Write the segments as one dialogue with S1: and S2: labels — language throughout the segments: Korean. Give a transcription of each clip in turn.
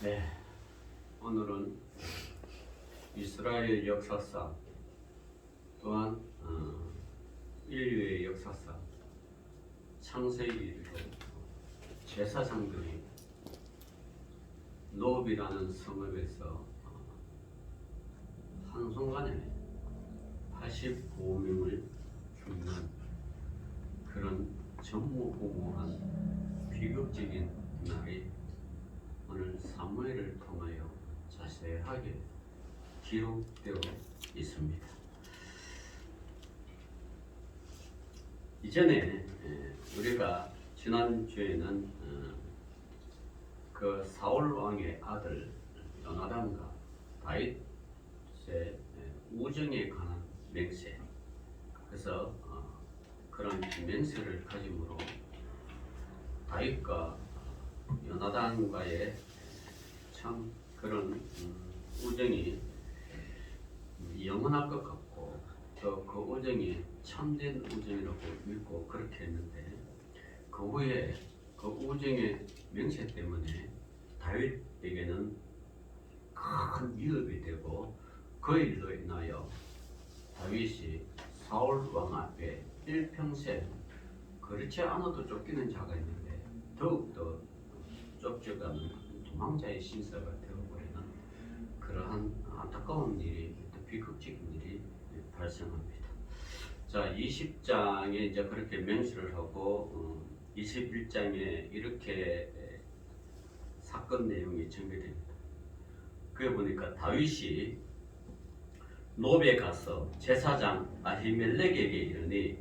S1: 네, 오늘은 이스라엘 역사상 또한 인류의 역사상 창세기 이르로 제사장들이 노비라는 성읍에서 한순간에 85명을 죽는 그런 전무후무한 비극적인 날이 오늘 사무엘을 통하여 자세하게 기록되어 있습니다. 이전에 우리가 지난주에는 그 사울 왕의 아들 요나단과 다윗의 우정에 관한 맹세, 그래서 그런 맹세를 가짐으로 다윗과 요나단과의 참 그런 우정이 영원할 것 같고 또 그 우정이 참된 우정이라고 믿고 그렇게 했는데, 그 후에 그 우정의 명세 때문에 다윗에게는 큰 위협이 되고, 그 일로 인하여 다윗이 사울 왕 앞에 일평생 그렇지 않아도 쫓기는 자가 있는데 더욱더 쫓겨가는 도망자의 신세가 되어버리는 그러한 안타까운 일이, 비극적인 일이 발생합니다. 자, 20장에 이제 그렇게 맹세를 하고 21장에 이렇게 사건 내용이 전개됩니다. 그에 보니까 다윗이 노베에 가서 제사장 아히멜렉에게 이르니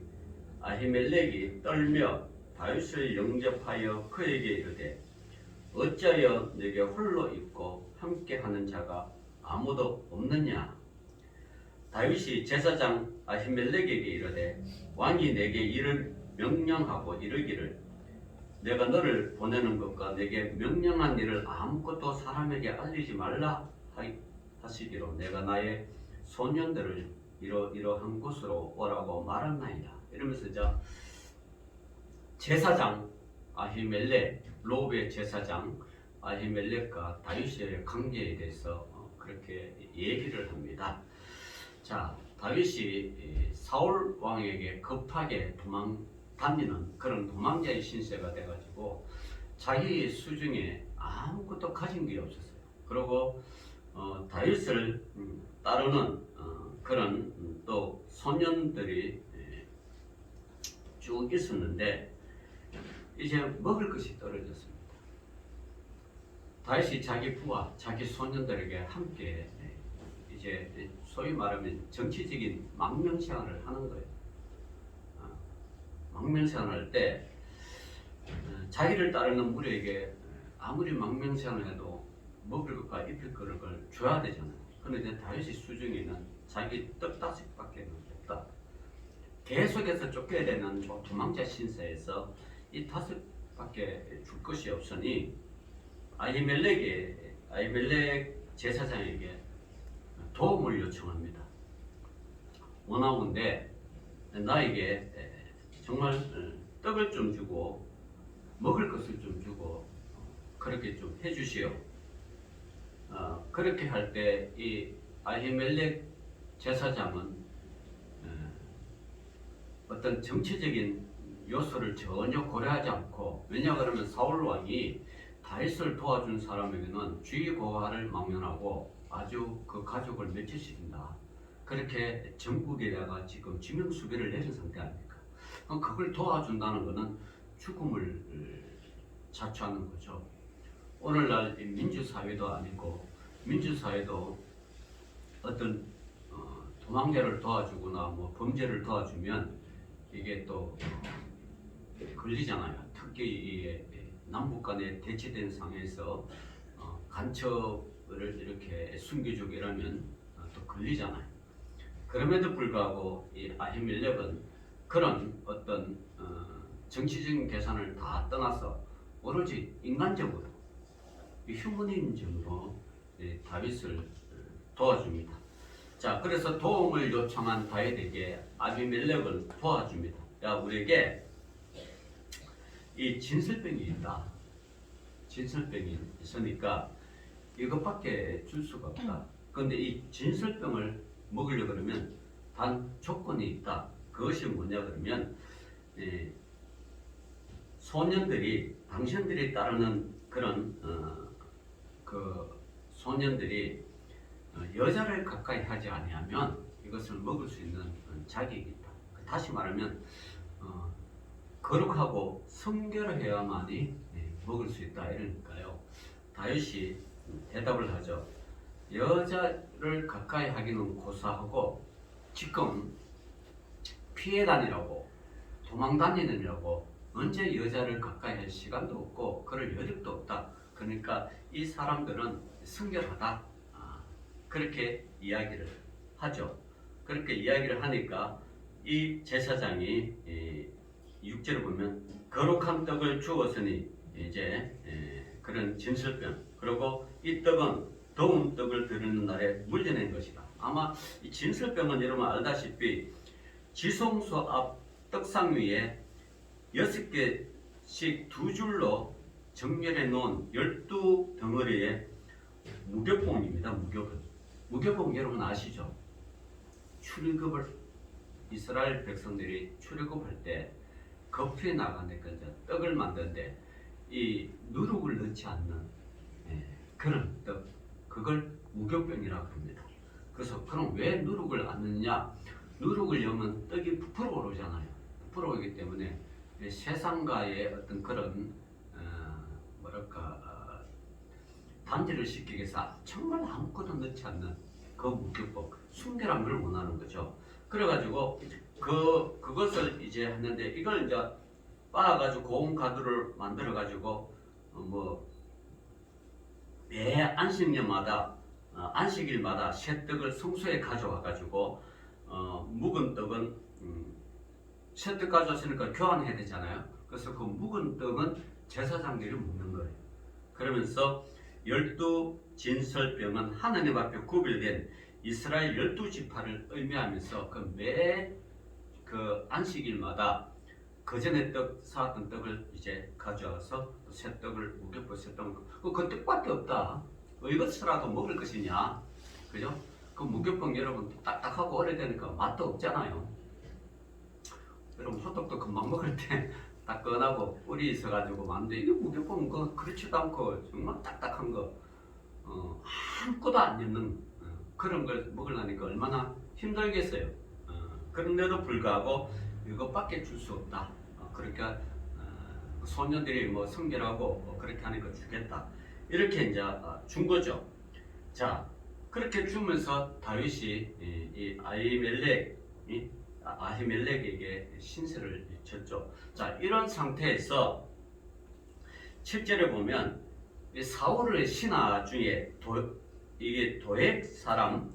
S1: 아히멜렉이 떨며 다윗을 영접하여 그에게 이르되 어찌하여 내게 홀로 있고 함께하는 자가 아무도 없느냐. 다윗이 제사장 아히멜렉에게 이르되 왕이 내게 이를 명령하고 이르기를 내가 너를 보내는 것과 내게 명령한 일을 아무것도 사람에게 알리지 말라 하시기로 내가 나의 소년들을 이러한 곳으로 오라고 말았나이다. 이러면서 제사장 아히멜렉, 로브의 제사장 아히멜렉과 다윗의 관계에 대해서 그렇게 얘기를 합니다. 자, 다윗이 사울 왕에게 급하게 다니는 그런 도망자의 신세가 돼가지고 자기 수중에 아무것도 가진 게 없었어요. 그리고 다윗을 따르는 그런 또 소년들이 쭉 있었는데 이제 먹을 것이 떨어졌습니다. 다윗이 자기 부하, 자기 소년들에게 함께 이제 소위 말하면 정치적인 망명생활을 하는 거예요. 망명생활을 할 때 자기를 따르는 무리에게 아무리 망명생활을 해도 먹을 것과 입힐 것을 줘야 되잖아요. 그런데 다윗의 수중에는 자기 떡 5밖에 없다. 계속해서 쫓겨야 되는 도망자 신세에서 이 5밖에 줄 것이 없으니 아히멜렉 제사장에게 도움을 요청합니다. 원하건대 나에게 정말 떡을 좀 주고 먹을 것을 좀 주고 그렇게 좀 해주시오. 그렇게 할 때 이 아히멜렉 제사장은 어떤 정치적인 요소를 전혀 고려하지 않고, 왜냐 그러면 사울 왕이 다윗을 도와준 사람에게는 주의고하를 망명하고 아주 그 가족을 멸치시킨다. 그렇게 전국에다가 지금 지명수배를 내린 상태 아닙니까? 그걸 도와준다는 것은 죽음을 자초하는 거죠. 오늘날 민주사회도 아니고, 민주사회도 어떤 도망자를 도와주거나 뭐 범죄를 도와주면 이게 또 걸리잖아요. 특히 이 남북 간에 대치된 상황에서 간첩을 이렇게 숨겨주고 이러면 또 걸리잖아요. 그럼에도 불구하고 이 아히멜렉은 그런 어떤 정치적인 계산을 다 떠나서 오로지 인간적으로, 휴머니즘으로 다윗을 도와줍니다. 자, 그래서 도움을 요청한 다윗에게 아비멜렉은 도와줍니다. 야, 우리에게 이 진설병이 있다. 진설병이 있으니까 이것밖에 줄 수가 없다. 그런데 이 진설병을 먹으려 그러면 단 조건이 있다. 그것이 뭐냐 그러면 소년들이 당신들이 따르는 그런 그 소년들이 여자를 가까이 하지 아니하면 이것을 먹을 수 있는 자격이 있다. 다시 말하면 거룩하고 성결해야만이 먹을 수 있다 이러니까요. 다윗이 대답을 하죠. 여자를 가까이 하기는 고사하고 지금 피해 다니라고 도망 다니느라고 언제 여자를 가까이 할 시간도 없고 그럴 여력도 없다. 그러니까 이 사람들은 성결하다. 그렇게 이야기를 하죠. 그렇게 이야기를 하니까 이 제사장이 6절을 보면 거룩한 떡을 주었으니 이제 그런 진설병 그리고 이 떡은 더운 떡을 드리는 날에 물려낸 것이다. 아마 이 진설병은 여러분 알다시피 지성소 앞 떡상 위에 6개씩 두 줄로 정렬해 놓은 12덩어리의 무교봉입니다. 무교봉 여러분 아시죠? 출애굽을 이스라엘 백성들이 출애굽할 때 거푸에 나가니까 이제 떡을 만드는데 이 누룩을 넣지 않는 그런 떡 그걸 무교병이라고 합니다. 그래서 그럼 왜 누룩을 안 넣느냐? 누룩을 넣으면 떡이 부풀어 오르잖아요. 부풀어 오르기 때문에 세상과의 어떤 그런 단절을 시키기 위해서 정말 아무것도 넣지 않는 그 무교법 순결한 걸 원하는 거죠. 그래가지고 그것을 이제 했는데 이걸 이제 빻아가지고 고운 가루를 만들어가지고 매 안식년마다 안식일마다 새 떡을 성소에 가져와가지고 묵은 떡은 새 떡 가져왔으니까 교환해야 되잖아요. 그래서 그 묵은 떡은 제사장들이 먹는 거예요. 그러면서 12진설병은 하나님 앞에 구별된 이스라엘 12지파를 의미하면서 매 안식일마다 그 전에 사왔던 떡을 이제 가져와서 새 떡을 무교포 새 떡을 그 떡밖에 없다. 이것이라도 먹을 것이냐, 그죠? 그 무교병 여러분 딱딱하고 오래되니까 맛도 없잖아요. 여러분 소떡도 금방 먹을 때 따끈하고 뿔이 있어가지고 만데 이게 무교병 그렇지도 않고 정말 딱딱한 거 아무것도 안 넣는 그런 걸 먹으려니까 얼마나 힘들겠어요. 그런데도 불구하고 이것밖에 줄 수 없다. 그러니까 소년들이 성결하고 그렇게 하니까 주겠다. 이렇게 이제 준 거죠. 자, 그렇게 주면서 다윗이 이 아히멜렉에게 신세를 졌죠. 자, 이런 상태에서 7절에 보면 사울의 신하 중에 이게 도액 사람,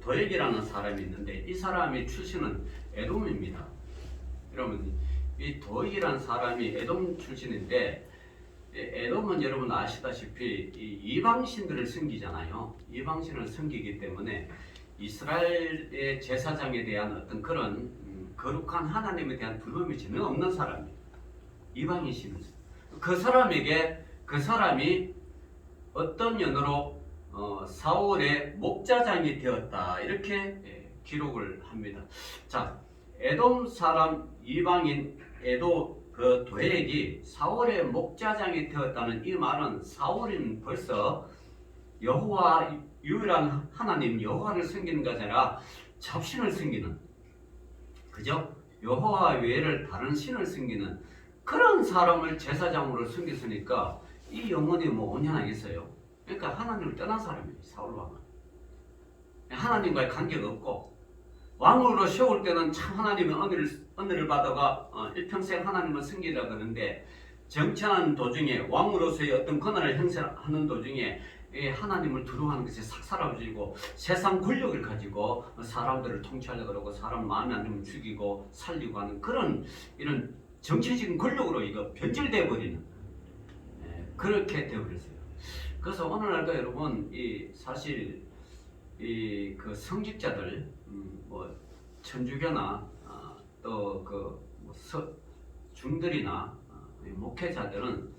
S1: 도액이라는 사람이 있는데 이 사람의 출신은 에돔입니다. 여러분, 이 도액이라는 사람이 에돔 출신인데 에돔은 여러분 아시다시피 이방신들을 섬기잖아요. 이방신을 섬기기 때문에 이스라엘의 제사장에 대한 어떤 그런 거룩한 하나님에 대한 두려움이 전혀 없는 사람이에요. 이방인 신을. 그 사람이 어떤 연으로 사울의 목자장이 되었다 이렇게 기록을 합니다. 자, 에돔 사람 이방인 그 도액이 사울의 목자장이 되었다는 이 말은 사울은 벌써 여호와 유일한 하나님 여호와를 섬기는 것이 아니라 잡신을 섬기는, 그죠? 여호와 외를 다른 신을 섬기는 그런 사람을 제사장으로 섬겼으니까 이 영혼이 온전하겠어요? 그러니까 하나님을 떠난 사람이에요. 사울 왕은 하나님과의 관계가 없고 왕으로 세울 때는 참 하나님의 은혜를 받아가 일평생 하나님을 섬기라 그러는데 정치하는 도중에 왕으로서의 어떤 권한을 행사하는 도중에 하나님을 두려워하는 것이 싹 사라지고 세상 권력을 가지고 사람들을 통치하려고 그러고 사람 마음에 안 들면 죽이고 살리고 하는 그런 이런 정치적인 권력으로 이거 변질되어 버리는 그렇게 되어버렸어요. 그래서 오늘날도 여러분 사실 그 성직자들 천주교나 또 중들이나 목회자들은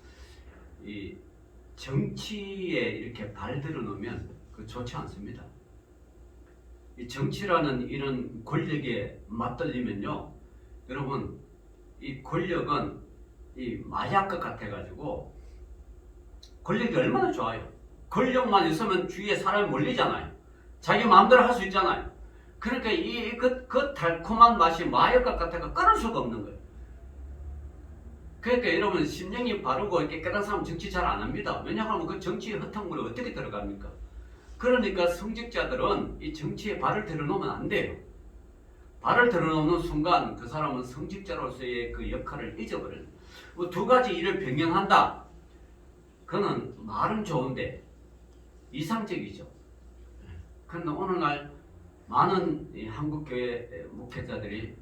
S1: 정치에 이렇게 발들어 놓으면 그 좋지 않습니다. 이 정치라는 이런 권력에 맞들리면요, 여러분 이 권력은 이 마약과 같아가지고 권력이 얼마나 좋아요. 권력만 있으면 주위에 사람이 몰리잖아요. 자기 마음대로 할 수 있잖아요. 그러니까 그 달콤한 맛이 마약과 같아가 끊을 수가 없는 거예요. 그러니까 여러분 심령이 바르고 깨끗한 사람 정치 잘 안 합니다. 왜냐하면 그 정치의 흙탕물에 어떻게 들어갑니까? 그러니까 성직자들은 이 정치에 발을 들어놓으면 안 돼요. 발을 들어놓는 순간 그 사람은 성직자로서의 그 역할을 잊어버려요. 뭐 두 가지 일을 병행한다. 그는 말은 좋은데 이상적이죠. 그런데 오늘날 많은 한국교회 목회자들이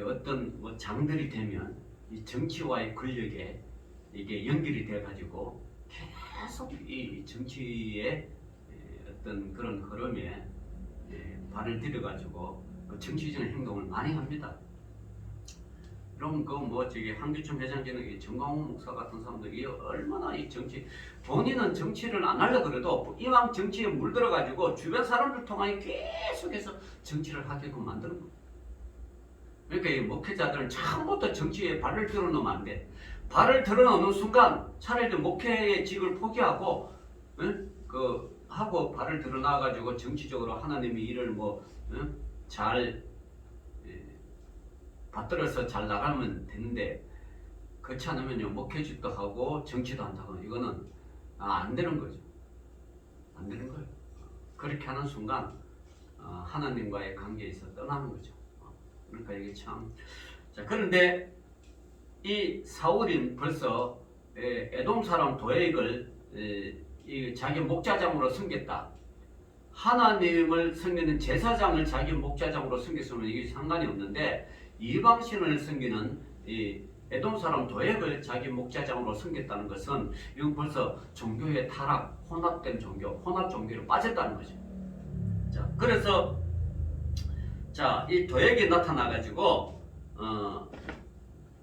S1: 어떤 뭐 장들이 되면 이 정치와의 권력에 이게 연결이 돼가지고 계속 이 정치의 어떤 그런 흐름에 발을 들여가지고 그 정치적인 행동을 많이 합니다. 그럼 그 뭐 저기 한교총 회장지는 정광훈 목사 같은 사람들이 얼마나 이 정치 본인은 정치를 안 하려 그래도 이왕 정치에 물들어가지고 주변 사람들 통하여 계속해서 정치를 하게끔 만드는 거예요. 그러니까 이 목회자들은 처음부터 정치에 발을 들어놓으면 안 돼. 발을 들어놓는 순간 차라리 목회의 직을 포기하고 하고 발을 드러나가지고 정치적으로 하나님의 일을 잘 받들어서 잘 나가면 되는데 그렇지 않으면요 목회직도 하고 정치도 한다고 이거는 안 되는 거죠. 안 되는 거예요. 그렇게 하는 순간 하나님과의 관계에서 떠나는 거죠. 그러니까 이게 참 자 그런데 이 사울은 벌써 에돔 사람 도액을 자기 목자장으로 섬겼다. 하나님을 섬기는 제사장을 자기 목자장으로 섬겼으면 이게 상관이 없는데 이방신을 섬기는 이 에돔 사람 도액을 자기 목자장으로 섬겼다는 것은 이건 벌써 종교의 타락, 혼합된 종교, 혼합 종교로 빠졌다는 거죠. 자, 그래서 이 도액이 나타나가지고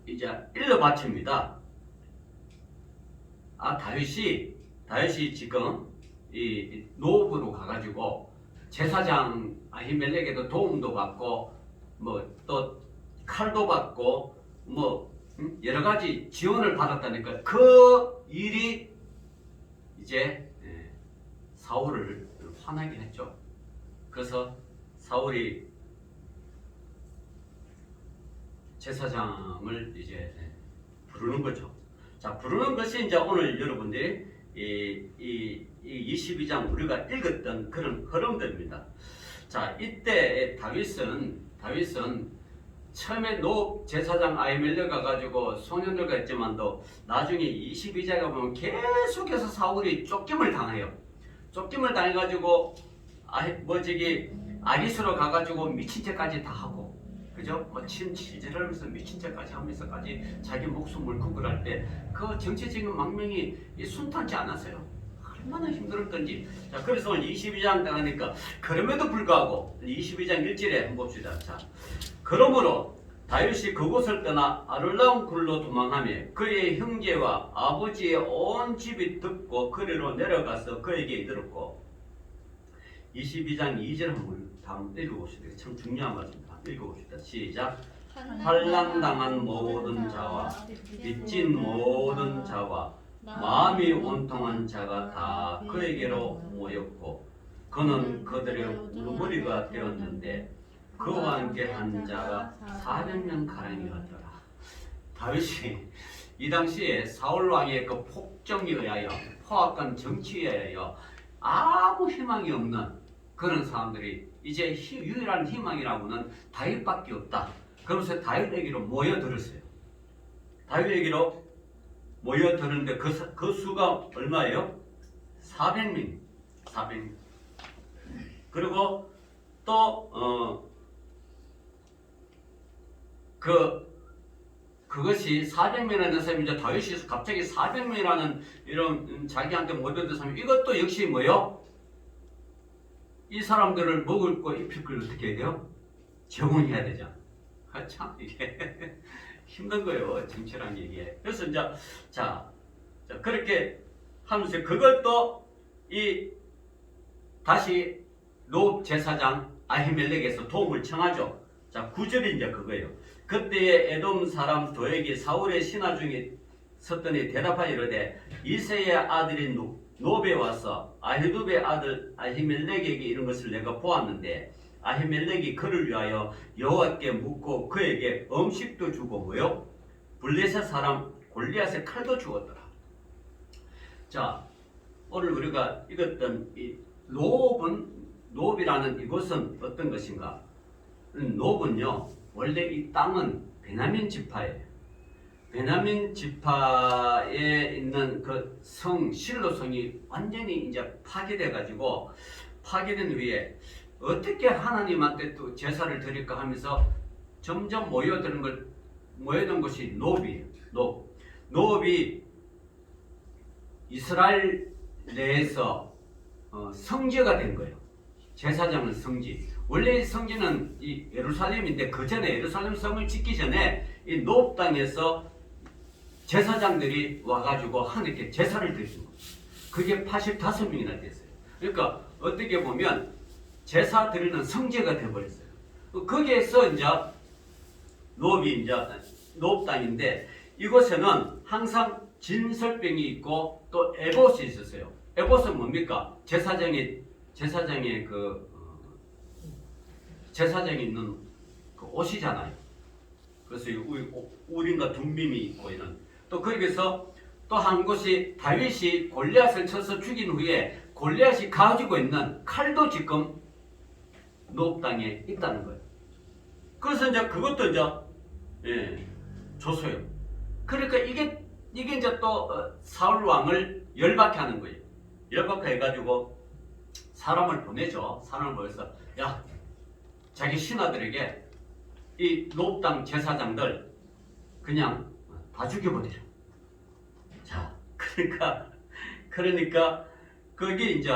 S1: 이제 일러 바칩니다. 다윗이 지금 이 노업으로 가가지고 제사장 아히멜렉에도 도움도 받고 또 칼도 받고 여러 가지 지원을 받았다니까 그 일이 이제 사울을 화나게 했죠. 그래서 사울이 제사장을 이제 부르는 거죠. 자, 부르는 것이 이제 오늘 여러분들이 이 22장 우리가 읽었던 그런 흐름들입니다. 자, 이때 다윗은 처음에 노 제사장 아히멜렉 가가지고 소년들과 했지만도 나중에 22장에 보면 계속해서 사울이 쫓김을 당해요. 쫓김을 당해가지고 아기스로 가가지고 미친 채까지 다 하고, 그죠? 침 질질하면서 미친 채까지 하면서까지 자기 목숨을 구걸할 때 그 정치적인 망명이 순탄치 않았어요. 얼마나 힘들었던지. 자, 그래서 22장 당하니까 그럼에도 불구하고 22장 1절에 한번 봅시다. 자, 그러므로 다윗이 그곳을 떠나 아둘람 굴로 도망하며 그의 형제와 아버지의 온 집이 듣고 그리로 내려가서 그에게 이르렀고 22장 2절 한번 읽어봅시다. 참 중요한 말입니다. 읽어봅시다. 시작. 환난당한 모든 자와 빚진 모든 자와 마음이 온통한 자가 다 그에게로 모였고 그는 그들의 우두머리가 되었는데 그와 함께 한 자가 400명 가량이었더라. 다윗이 이 당시에 사울 왕의 그 폭정에 의하여 포악한 정치에 의하여 아무 희망이 없는 그런 사람들이 이제 유일한 희망이라고는 다윗밖에 없다. 그러면서 다윗에게로 모여들었어요. 다윗에게로 모여드는데 그 수가 얼마예요? 400명. 400명. 그리고 또 그것이 400명이라는 사람이 이제 다윗이 갑자기 400명이라는 이런 자기한테 모여든 사람이 이것도 역시 뭐요? 이 사람들을 먹을 거 입힐 걸 어떻게 해야 돼요? 제공해야 되잖아. 참 이게 힘든 거예요. 정치라는 얘기에. 그래서 이제 자 그렇게 하면서 그걸 또 이 다시 노 제사장 아히멜렉에서 도움을 청하죠. 자, 9절이 이제 그거예요. 그때에 에돔 사람 도액이 사울의 신하 중에 섰더니 대답하여 이르되 이새의 아들인 노베 와서 아히두베의 아들 아히멜렉에게 이런 것을 내가 보았는데 아히멜렉이 그를 위하여 여호와께 묻고 그에게 음식도 주고 뭐요? 블레셋 사람 골리앗의 칼도 주었더라. 자, 오늘 우리가 읽었던 이 노브이라는 이곳은 어떤 것인가? 노브는요, 원래 이 땅은 베냐민 지파예요. 베냐민 지파에 있는 그 성, 실로 성이 완전히 이제 파괴돼 가지고 파괴된 후에 어떻게 하나님한테 또 제사를 드릴까 하면서 점점 모여든 것이 노브이에요. 노브이 이스라엘 내에서 성지가 된 거예요. 제사장은 성지. 원래 성지는 이 예루살렘인데 그 전에 예루살렘 성을 짓기 전에 이 노브 땅에서 제사장들이 와가지고 하나님께 제사를 드리는 거예요. 그게 85명이나 됐어요. 그러니까 어떻게 보면 제사 드리는 성지가 되어버렸어요. 거기에서 이제 노브 땅인데 이곳에는 항상 진설병이 있고 또 에봇이 있었어요. 에봇은 뭡니까? 제사장의 제사장이 있는 그 옷이잖아요. 그래서 우림과 둠빔이 있고 이런. 또 거기서 또 한 곳이 다윗이 골리앗을 쳐서 죽인 후에 골리앗이 가지고 있는 칼도 지금 노브 땅에 있다는 거예요. 그래서 이제 그것도 이제 조소요. 그러니까 이게 이제 또 사울 왕을 열받게 하는 거예요. 열받게 해가지고 사람을 보내죠. 사람을 보내서 야, 자기 신하들에게 이 노브 땅 제사장들 그냥 다 죽여버리라. 자, 그러니까 거기 이제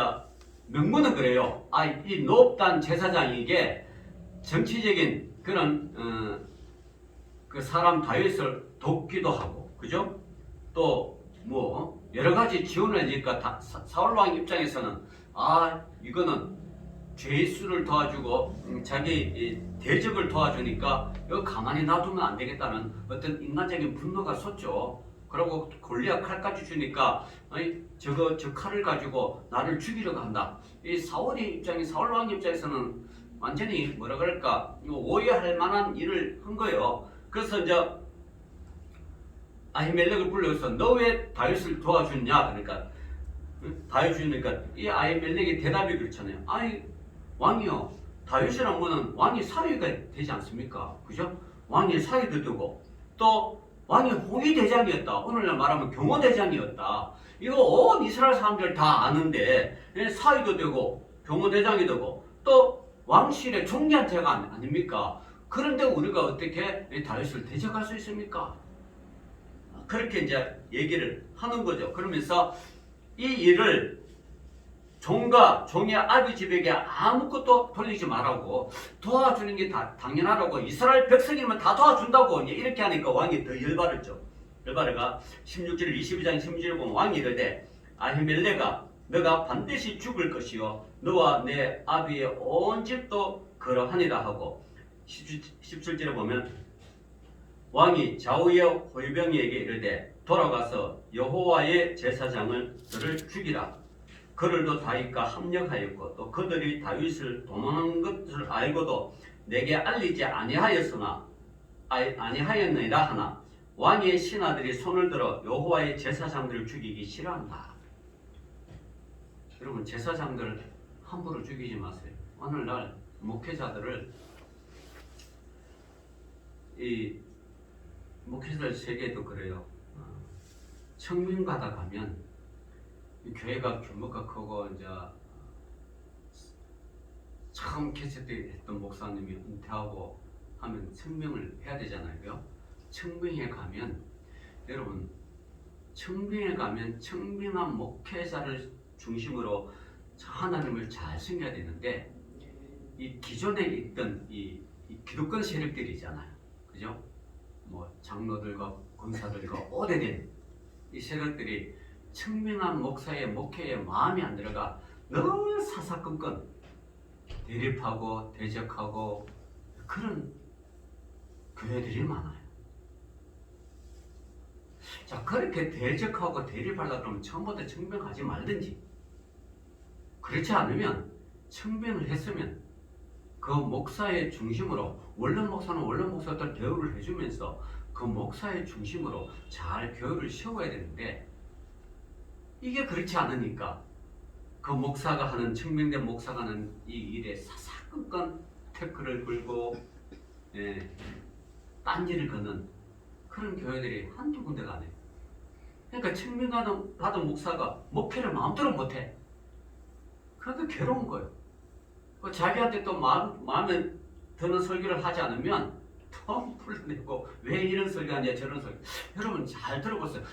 S1: 명문은 그래요. 이 노브 땅 제사장에게 정치적인 그런 그 사람 다윗을 돕기도 하고, 그죠? 또 뭐 여러 가지 지원을 해주니까 사울 왕 입장에서는 이거는 죄수를 도와주고 자기 대적을 도와주니까 이거 가만히 놔두면 안 되겠다는 어떤 인간적인 분노가 섰죠. 그리고 골리앗 칼까지 주니까 저 칼을 가지고 나를 죽이려고 한다. 이 사울 왕 입장에서는 완전히 뭐라 그럴까 오해할 만한 일을 한 거예요. 그래서 이제 아히멜렉을 불러서 너 왜 다윗을 도와주냐? 그러니까 다윗 주니까 이 아히멜렉의 대답이 그렇잖아요. 왕이요, 다윗이란 분은 왕이 사위가 되지 않습니까? 그죠? 왕이 사위도 되고 또 왕이 호위대장이었다. 오늘날 말하면 경호대장이었다. 이거 온 이스라엘 사람들 다 아는데 사위도 되고 경호대장이 되고 또 왕실의 총리한테가 아닙니까? 그런데 우리가 어떻게 다윗을 대적할 수 있습니까? 그렇게 이제 얘기를 하는 거죠. 그러면서 이 일을 종의 아비집에게 아무것도 돌리지 말라고 도와주는 게 다 당연하다고 이스라엘 백성이면 다 도와준다고 이렇게 하니까 왕이 더 열받았죠. 열받아가 16절 22장 16절에 보면 왕이 이르되 아히멜렉아 너가 반드시 죽을 것이요 너와 내 아비의 온 집도 그러하니라 하고 17절에 보면 왕이 좌우의 호위병에게 이르되 돌아가서 여호와의 제사장을 그를 죽이라. 그들도 다윗과 합력하였고 또 그들이 다윗을 도망한 것을 알고도 내게 알리지 아니하였느니라 하나 왕의 신하들이 손을 들어 여호와의 제사장들을 죽이기 싫어한다. 여러분, 제사장들 함부로 죽이지 마세요. 오늘날 목회자들을 이 목회자들 세계도 그래요. 청명받아 가면 교회가 규모가 크고 이제 처음 캐세트 했던 목사님이 은퇴하고 하면 청명을 해야 되잖아요. 청명에 가면 여러분 청명한 목회자를 중심으로 하나님을 잘 섬겨야 되는데 이 기존에 있던 이 기득권 세력들이 있잖아요. 그죠? 뭐 장로들과 권사들과 오래된 이 세력들이 청명한 목사의 목회에 마음이 안 들어가 늘 사사건건 대립하고 대적하고 그런 교회들이 많아요. 자, 그렇게 대적하고 대립하려고 그러면 처음부터 청명하지 말든지, 그렇지 않으면 청명을 했으면 그 목사의 중심으로, 원론 목사는 원론 목사들 대우를 해주면서 그 목사의 중심으로 잘 교회를 세워야 되는데, 이게 그렇지 않으니까 그 목사가 하는, 청명된 목사가 하는 이 일에 사사건건 태클을 걸고 딴지를 거는 그런 교회들이 한두 군데가 아니에요. 그러니까 청명받은 목사가 목회를 마음대로 못해. 그러니까 괴로운 거예요. 자기한테 또 마음에 드는 설교를 하지 않으면 텅 풀어내고, 왜 이런 설교하냐 저런 설교. 여러분 잘 들어보세요.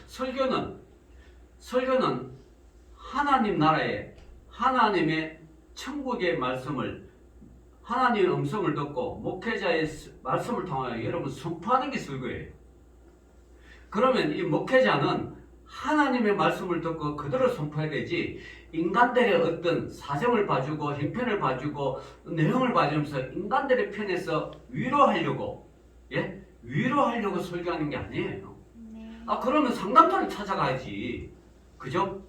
S1: 설교는 하나님 나라에, 하나님의 천국의 말씀을, 하나님의 음성을 듣고 목회자의 말씀을 통하여 여러분 선포하는 게 설교예요. 그러면 이 목회자는 하나님의 말씀을 듣고 그대로 선포해야 되지, 인간들의 어떤 사정을 봐주고 형편을 봐주고 내용을 봐주면서 인간들의 편에서 위로하려고 설교하는 게 아니에요. 그러면 상담소를 찾아가야지. 그죠?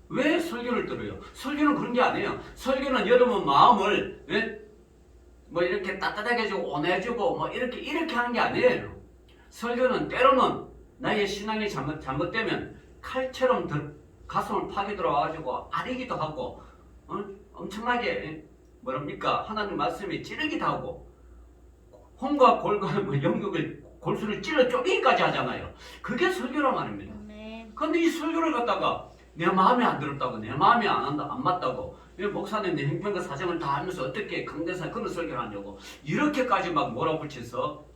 S1: 왜 설교를 들어요? 설교는 그런 게 아니에요. 설교는 여러분 마음을 뭐 이렇게 따뜻하게 해주고 온해주고 뭐 이렇게 하는 게 아니에요. 설교는 때로는 나의 신앙이 잘못되면 칼처럼 가슴을 파게 들어와가지고 아리기도 하고, 엄청나게 하나님 말씀이 찌르기도 하고, 혼과 골과 영역을 골수를 찔러 쪼개기까지 하잖아요. 그게 설교란 말입니다. 그런데 이 설교를 갖다가 내 마음에 안 들었다고, 내 마음에 안 맞다고, 목사님 내 형편과 사정을 다 알면서 어떻게 강대사 그런 설교를 하냐고 이렇게까지 막 몰아붙여서,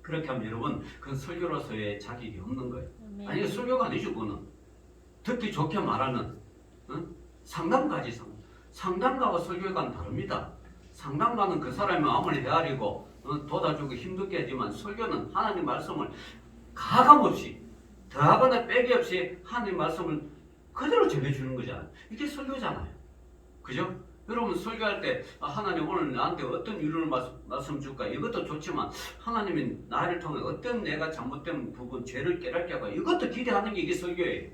S1: 그렇게 하면 여러분 그건 설교로서의 자격이 없는 거예요. 아니 설교가 아니죠. 그거는 듣기 좋게 말하는 상담가지. 상담가와 설교가는 다릅니다. 상담가는 그 사람의 마음을 헤아리고 돋아주고 힘들게 하지만, 설교는 하나님 말씀을 가감없이 더하거나 빼기 없이 하나님 말씀을 그대로 전해주는 거잖아요. 이게 설교잖아요. 그죠? 여러분 설교할 때 하나님 오늘 나한테 어떤 위로를 말씀 줄까, 이것도 좋지만 하나님이 나를 통해 어떤 내가 잘못된 부분, 죄를 깨닫게 하고, 이것도 기대하는 게 이게 설교예요.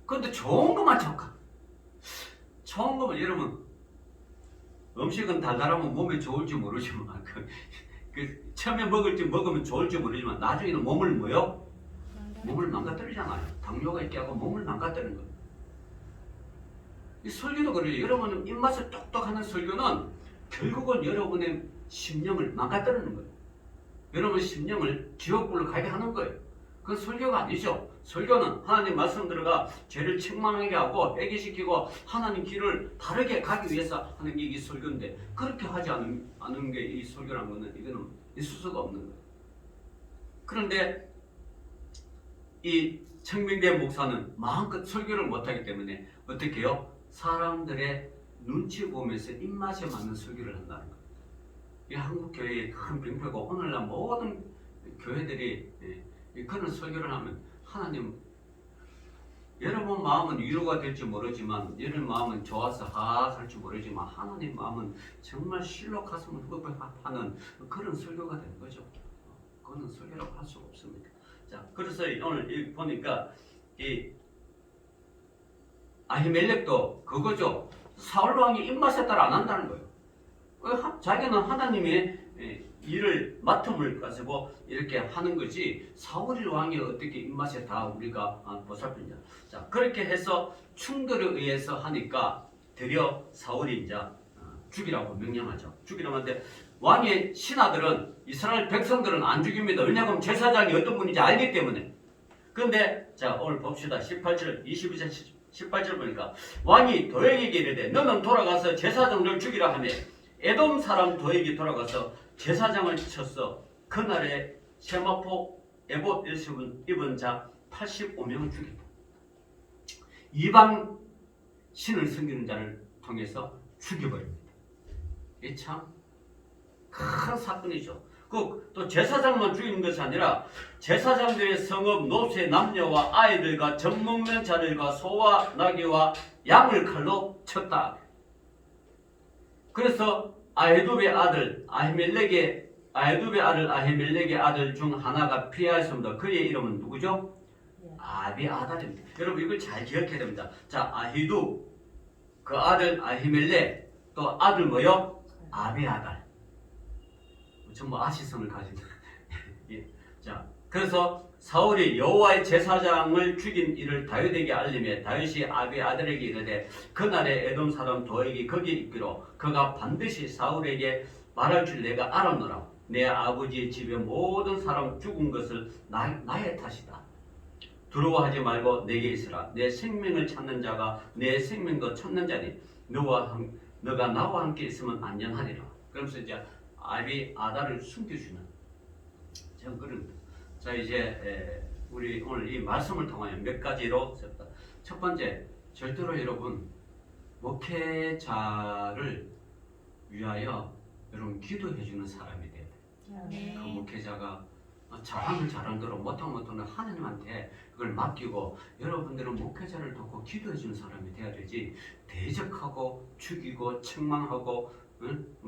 S1: 그런데 좋은 것만 잠깐, 좋은 거면 여러분 음식은 달달하면 몸에 좋을지 모르지만 처음에 먹으면 좋을지 모르지만 나중에는 몸을 몸을 망가뜨리잖아요. 당뇨가 있게 하고 몸을 망가뜨리는 거예요. 이 설교도 그래요. 여러분 입맛에 똑똑하는 설교는 결국은 여러분의 심령을 망가뜨리는 거예요. 여러분 심령을 지옥불로 가게 하는 거예요. 그건 설교가 아니죠. 설교는 하나님 말씀 들어가 죄를 책망하게 하고 회개시키고 하나님 길을 바르게 가기 위해서 하는 게 이 설교인데, 그렇게 하지 않은 게 이 설교라는 거는 이거는 있을 수가 없는 거예요. 그런데 이 청명된 목사는 마음껏 설교를 못하기 때문에 어떻게 해요? 사람들의 눈치 보면서 입맛에 맞는 설교를 한다는 거예요. 이 한국 교회의 큰 병폐고, 오늘날 모든 교회들이 그런 설교를 하면, 하나님 여러분 마음은 위로가 될지 모르지만, 여러분 마음은 좋아서 할지 모르지만, 하나님 마음은 정말 실로 가슴을 흡입하는 그런 설교가 되는 거죠. 그거는 설교라고 할 수가 없습니다. 자, 그래서 오늘 보니까 이 아히멜렉도 그거죠. 사울 왕이 입맛에 따라 안 한다는 거예요. 자기는 하나님의 일을 맡음을 가지고 이렇게 하는 거지, 사울 왕이 어떻게 입맛에 다 우리가 보살피냐. 자, 그렇게 해서 충돌에 의해서 하니까 드디어 사울이 이제 죽이라고 명령하죠. 죽이라고 하는데, 왕의 신하들은, 이스라엘 백성들은 안 죽입니다. 왜냐하면 제사장이 어떤 분인지 알기 때문에. 그런데 자, 오늘 봅시다. 18절 22절 18절 보니까, 왕이 도액에게 이르되 너는 돌아가서 제사장을 죽이라 하며, 에돔 사람 도액이 돌아가서 제사장을 쳤어. 그날에 세마포 에봇 입은 자 85명을 죽였다. 이방 신을 섬기는 자를 통해서 죽여버립니다. 이게 참 큰 사건이죠. 또 제사장만 죽이는 것이 아니라 제사장들의 성읍 노새 남녀와 아이들과 젖먹는 자들과 소와 나귀와 양을 칼로 쳤다. 그래서 아히두베의 아들 아히멜렉의 아들 중 하나가 피하였습니다. 그의 이름은 누구죠? 아비아달입니다. 여러분 이걸 잘 기억해야 됩니다. 자, 아히두 그 아들 아히멜렉 또 아들 뭐요? 아비아달. 전부 아시성을 가진. 예. 자, 그래서 사울이 여호와의 제사장을 죽인 일을 다윗에게 알림해 다윗이 아비아달에게 이르되 그날에 에돔 사람 도액이 거기에 있기로 그가 반드시 사울에게 말할 줄 내가 알았노라. 내 아버지의 집에 모든 사람 죽은 것을 나의 탓이다. 두려워하지 말고 내게 있으라. 내 생명을 찾는 자가 내 생명도 찾는 자니 너가 나와 함께 있으면 안전하리라. 그러면서 이제 아비아달을 숨겨주는 전 그런. 자, 이제 우리 오늘 이 말씀을 통하여 몇 가지로 썼다. 첫 번째, 절대로 여러분 목회자를 위하여 여러분 기도해주는 사람이 돼야 돼요. 그 목회자가 잘하면 잘하는 대로 못하면 하나님한테 그걸 맡기고 여러분들은 목회자를 돕고 기도해주는 사람이 돼야 되지 대적하고 죽이고 책망하고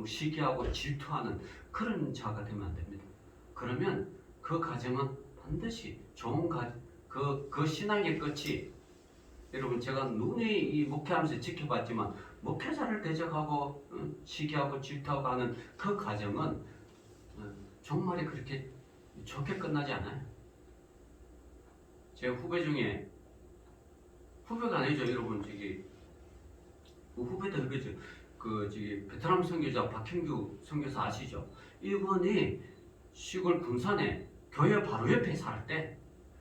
S1: 시기하고 질투하는 그런 자가 되면 안 됩니다. 그러면 그 가정은 반드시 좋은 그 신앙의 끝이 여러분 제가 눈이 이 목회하면서 지켜봤지만 목회자를 대적하고 시기하고 질투하고 하는 그 가정은 정말이 그렇게 좋게 끝나지 않아요. 제 후배 중에 후배가 아니죠 여러분 저기 후배들 그죠 저기 베트남 선교자 박형규 선교사 아시죠? 이분이 시골 군산에 교회 바로 옆에 살 때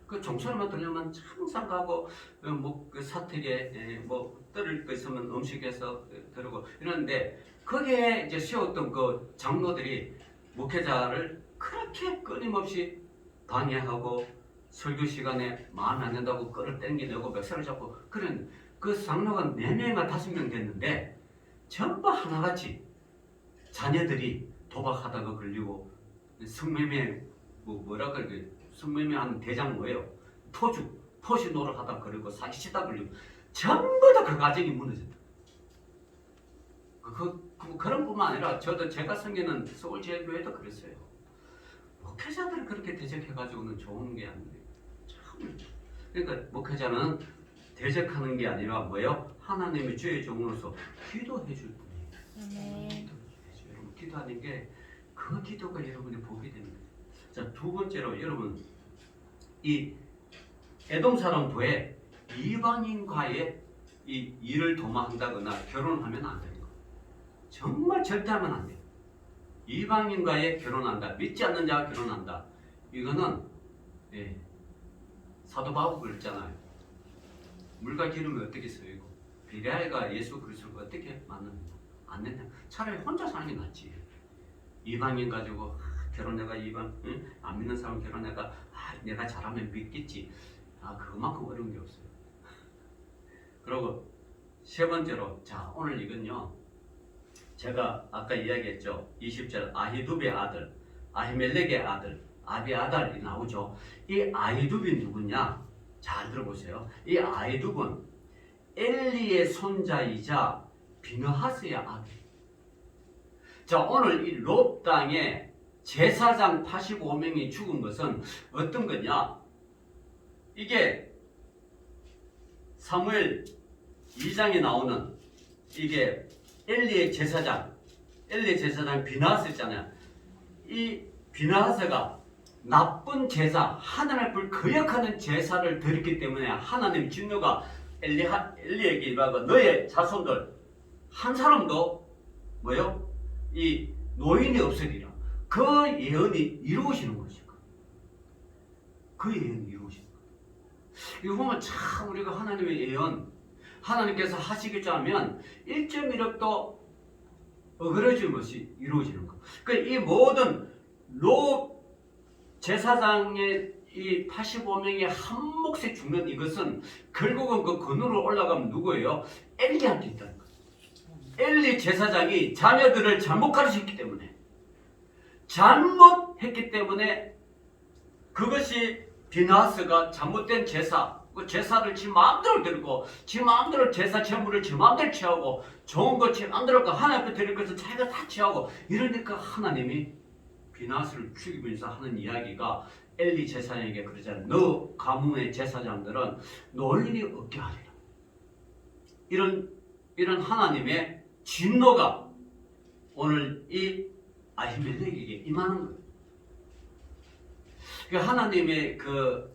S1: 그 종소리만 들리면 항상 가고 그 사택에 뭐 떨을 거 있으면 음식해서 들고 이러는데 거기에 이제 세웠던 그 장로들이 목회자를 그렇게 끊임없이 방해하고 설교 시간에 마음에 안 든다고 끌어 당기려고 멱살을 잡고 그런 그 장로가 4명이나 5명 됐는데 전부 하나같이 자녀들이 도박하다가 걸리고 성매매 뭐라 그래 성매매하는 대장 뭐예요? 토시 노릇하다 걸리고 사기치다 걸리고 전부 다 그 가정이 무너졌다. 그런 뿐만 아니라 저도 제가 섬기는 서울제일교회도 그랬어요. 목회자들을 그렇게 대적해가지고는 좋은 게 아닌데 참. 그러니까 목회자는 대적하는 게 아니라 뭐예요? 하나님의 주의 종으로서 기도해 줄 뿐이에요. 여러분 기도하는 게 그 기도가 여러분의 복이 되는 거예요. 자, 두 번째로 여러분 이 에돔 사람 도에 이방인과의 이 일을 도모한다거나 결혼하면 안 되는 거예요. 정말 절대 하면 안 돼요. 이방인과의 결혼한다. 믿지 않는 자와 결혼한다. 이거는 사도 바울 그랬잖아요. 물과 기름이 어떻게 쓰이고 비례아이가 예수 그리스도가 어떻게 만납니까? 안 된다. 차라리 혼자 사는 게 낫지. 이방인 가지고 결혼해가 안 믿는 사람 결혼해가 내가 잘하면 믿겠지. 그만큼 어려운 게 없어요. 그리고 세 번째로 자 오늘 이건요. 제가 아까 이야기했죠. 20절 아히두베의 아들 아히멜렉의 아들 아비아달이 나오죠. 이 아히두비 누구냐? 잘 들어보세요. 이 아히두는 엘리의 손자이자 비느하스의 아들. 자 오늘 이 롭 땅에 제사장 85명이 죽은 것은 어떤 거냐? 이게 사무엘 2장에 나오는 이게 엘리의 제사장 비느하스 있잖아요. 이 비느하스가 나쁜 제사, 하나님 앞을 거역하는 제사를 드렸기 때문에 하나님 진노가 엘리에게 임하고 너의 자손들 한 사람도 뭐요? 이 노인이 없으리라. 그 예언이 이루어지는 것이고 그 예언이 이루어지는 것. 이거 보면 참 우리가 하나님의 예언 하나님께서 하시겠죠 하면 1.1억도 어그러질 것이 이루어지는 것. 그러니까 이 모든 제사장의 이 85명이 한 몫에 죽는 이것은 결국은 그 근으로 올라가면 누구예요? 엘리한테 있다는 거예요. 엘리 제사장이 자녀들을 잘못 가르쳤기 때문에 잘못 했기 때문에 그것이 비나스가 잘못된 제사, 그 제사를 지 마음대로 드리고 지 마음대로 제사 제물을 지 마음대로 취하고 좋은 거 지 마음대로 하나님 앞에 드릴 것을 자기가 다 취하고 이러니까 하나님이 비나스를 죽이면서 하는 이야기가 엘리 제사장에게 그러잖아요. 너 가문의 제사장들은 노인이 없게 하리라. 이런 하나님의 진노가 오늘 이 아히멜렉에게 임하는 거예요. 그 하나님의 그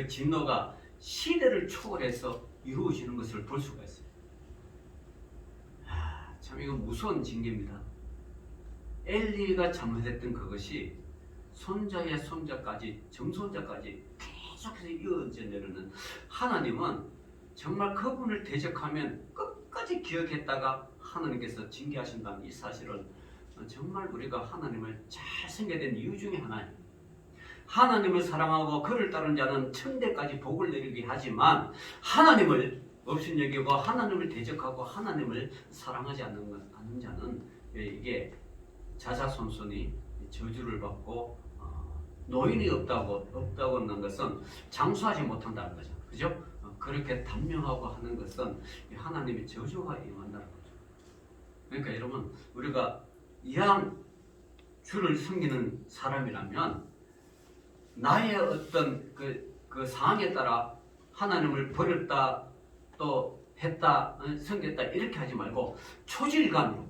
S1: 진노가 시대를 초월해서 이루어지는 것을 볼 수가 있어요. 참 이거 무서운 징계입니다. 엘리가 잘못했던 그것이 손자의 손자까지 정손자까지 계속해서 이어져 내려는 하나님은 정말 그분을 대적하면 끝까지 기억했다가 하나님께서 징계하신다는 이 사실은 정말 우리가 하나님을 잘 섬겨야 되는 이유 중에 하나예요. 하나님을 사랑하고 그를 따르는 자는 천대까지 복을 내리게 하지만 하나님을 업신여기고 하나님을 대적하고 하나님을 사랑하지 않는 자는 이게 자자손손이 저주를 받고 노인이 없다고 하는 것은 장수하지 못한다는 거죠. 그죠? 그렇게 단명하고 하는 것은 하나님의 저주가 임한다는 거죠. 그러니까 여러분 우리가 이왕 주를 섬기는 사람이라면 나의 어떤 그 상황에 따라 하나님을 버렸다 또 했다 섬겼다 이렇게 하지 말고 초질간으로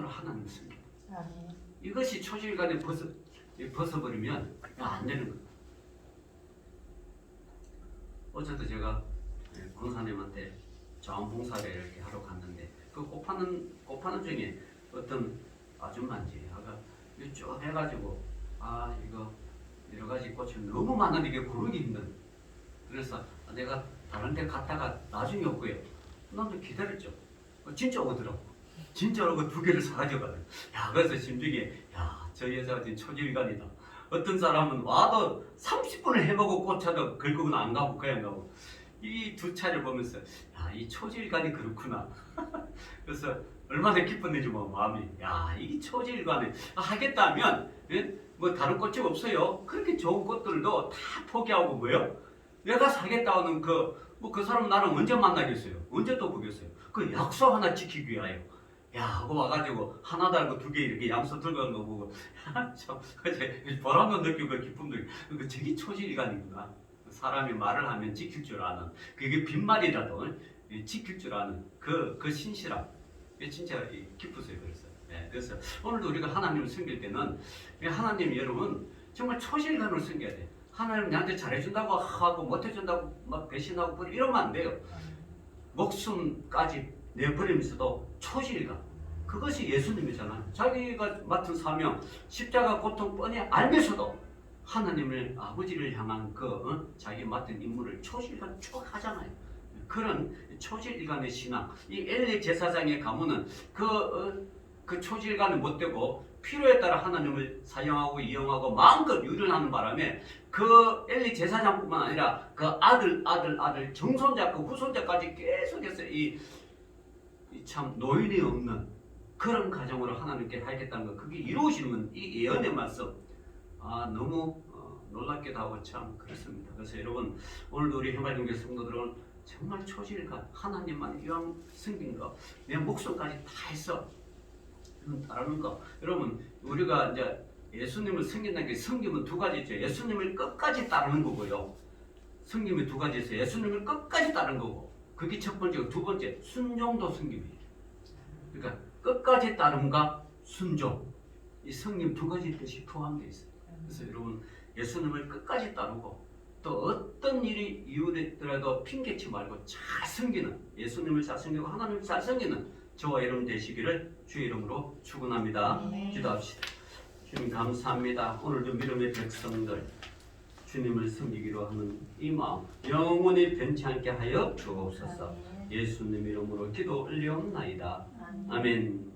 S1: 하나님을 섬겨. 이것이 초질간에 벗어버리면 안 되는 거예요. 어제도 제가 권사님한테 자원봉사를 이렇게 하러 갔는데 그 꽃 파는 중에 어떤 아줌마인지 아까 쭉 해가지고 이거 여러 가지 꽃이 너무 많은데 이게 고르기 힘든. 그래서 내가 다른 데 갔다가 나중에 올거예요. 나도 기다렸죠. 진짜 오더라고. 진짜 오고 2개를 사가지고 가요. 그래서 심중에 저 여자가 지금 초질간이다. 어떤 사람은 와도 30분을 해보고 꽃차도 결국은 안 가고 그냥 가고. 이 두 차를 보면서 이 초질간이 그렇구나. 그래서 얼마나 기뻤는지 마음이 이 초질간에 하겠다면 뭐 다른 꽃이 없어요. 그렇게 좋은 꽃들도 다 포기하고 뭐요? 내가 사겠다는 그 사람 나랑 언제 만나겠어요? 언제 또 보겠어요? 그 약속 하나 지키기 위하여 하고 와가지고 하나 달고 2개 이렇게 양손 들고 가는 거 보고 참 보람도 느끼고 기쁨도 느끼고 저게 초질간이구나. 사람이 말을 하면 지킬 줄 아는 그게 빈말이라도 지킬 줄 아는 그 신실함 진짜 기쁘세요. 그래서 오늘도 우리가 하나님을 섬길 때는 하나님 여러분 정말 초실간으로 섬겨야 돼. 하나님 나한테 잘해준다고 하고 못해준다고 막 배신하고 이러면 안 돼요. 목숨까지 내버리면서도 초실간 그것이 예수님이잖아요. 자기가 맡은 사명 십자가 고통 뻔히 알면서도 하나님을 아버지를 향한 자기 맡은 임무를 초실간 쭉 하잖아요. 그런 초질간의 신앙 이 엘리 제사장의 가문은 그 초질간을 못 되고 필요에 따라 하나님을 사용하고 이용하고 마음껏 유련하는 바람에 그 엘리 제사장뿐만 아니라 그 아들 정손자 그 후손자까지 계속해서 이 참 노인이 없는 그런 가정으로 하나님께 하겠다는 것 그게 이루어지는 이 예언의 말씀 너무 놀랍기도 하고 참 그렇습니다. 그래서 여러분 오늘도 우리 해맑은 교회 성도들은 정말 초질간 하나님만 이왕 섬긴 거 내 목숨까지 다 해서 따르는 거. 여러분 우리가 이제 예수님을 섬긴다는 게 섬김은 2가지 있죠. 예수님을 끝까지 따르는 거고요. 섬김이 2가지 있어요. 예수님을 끝까지 따르는 거고 그게 첫 번째고 2번째 순종도 섬김이에요. 그러니까 끝까지 따름과 순종 이 성님 2가지 뜻이 포함되어 있어요. 그래서 여러분 예수님을 끝까지 따르고 또 어떤 일이 이유되더라도 핑계치 말고 잘 섬기는 예수님을 잘 섬기고 하나님을 잘 섬기는 저와 여러분 되시기를 주의 이름으로 축원합니다. 기도합시다. 주님 감사합니다. 오늘도 믿음의 백성들 주님을 섬기기로 하는 이 마음 영원히 변치 않게 하여 주옵소서. 예수님 이름으로 기도 올리옵나이다. 아멘.